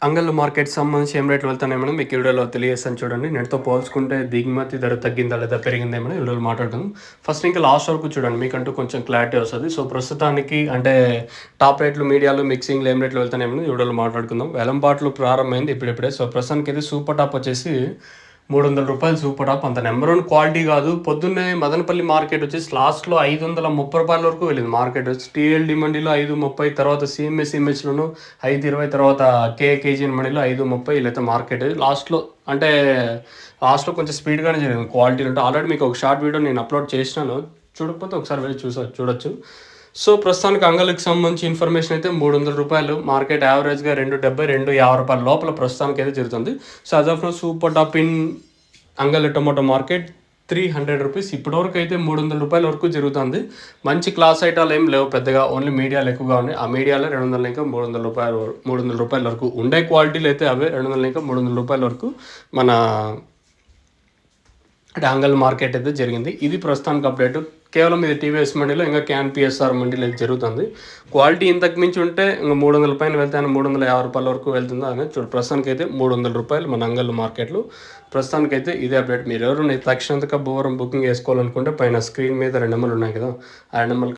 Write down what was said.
అంగళ్ళ market సంబంధించి ఏం రేట్లు వెళ్తున్నాయేమో మీకు ఈ వీడియోలో తెలియజేస్తాను చూడండి. నేటితో పోల్చుకుంటే దిగుమతి ధర తగ్గిందా లేదా పెరిగిందేమో ఈ వీడియోలో మాట్లాడుకుందాం. ఫస్ట్ ఇంకా లాస్ట్ వరకు చూడండి, మీకంటూ కొంచెం క్లారిటీ వస్తుంది. సో ప్రస్తుతానికి అంటే టాప్ రేట్లు, మీడియాలు, మిక్సింగ్లు ఏం రేట్లు వెళ్తున్నాయేమో ఈ వీడియోలో మాట్లాడుకుందాం. వేలంపాట్లు ప్రారంభమైంది ఇప్పుడిప్పుడే. సో ప్రస్తుతానికి అయితే సూపర్ టాప్ వచ్చేసి రూ. 300 సూపర్ టాప్. అంత నెంబర్ 1 క్వాలిటీ కాదు. పొద్దున్నే మదనపల్లి మార్కెట్ వచ్చేసి లాస్ట్లో రూ. 530 వరకు వెళ్ళింది మార్కెట్. టీఎల్డి మండీలో 530, తర్వాత సిఎంఎస్లోను 520, తర్వాత కేజీ మండీలో 530 ఇలా అయితే మార్కెట్ లాస్ట్లో. అంటే లాస్ట్లో కొంచెం స్పీడ్గానే జరిగింది క్వాలిటీ ఉంటే. ఆల్రెడీ మీకు ఒక షార్ట్ వీడియో నేను అప్లోడ్ చేసినాను, చూడకపోతే ఒకసారి వెళ్ళి చూడొచ్చు. సో ప్రస్తుతానికి అంగళ్ళకి సంబంధించి ఇన్ఫర్మేషన్ అయితే రూ. 300 మార్కెట్ యావరేజ్గా 270, 250 లోపల ప్రస్తుతానికి అయితే జరుగుతుంది. So as of now super top in అంగళ్ళ టొమాటో మార్కెట్ రూ. 300. ఇప్పటివరకు అయితే రూ. 300 వరకు జరుగుతుంది. మంచి క్లాస్ ఐటాలు ఏం లేవు పెద్దగా, ఓన్లీ మీడియాలు ఎక్కువగా ఉన్నాయి. ఆ మీడియాలో 200 ఇంకా రూ. 300 వరకు ఉండే క్వాలిటీలు అయితే అవే 200 ఇంకా రూ. 300 వరకు మన అంటే అంగల్ మార్కెట్ అయితే జరిగింది. ఇది ప్రస్తుతానికి అప్డేట్. కేవలం ఇది టీవీఎస్ మండీలో, ఇంకా క్యాన్ పిఎస్ఆర్ మండీలో అయితే జరుగుతుంది. క్వాలిటీ ఇంతకు మించి ఉంటే ఇంకా 300 పైన వెళ్తే రూ. 350 వరకు వెళ్తుందో అనేది చూడు. ప్రస్తుతానికి అయితే రూ. 300 మన అంగల్ మార్కెట్లో. ప్రస్తుతానికి అయితే ఇదే అప్డేట్. మీరు ఎవరు తక్షణంగా భూవరం బుకింగ్ చేసుకోవాలనుకుంటే పైన స్క్రీన్ మీద 2 నెంబర్లు ఉన్నాయి కదా, ఆ 2 నెంబర్లు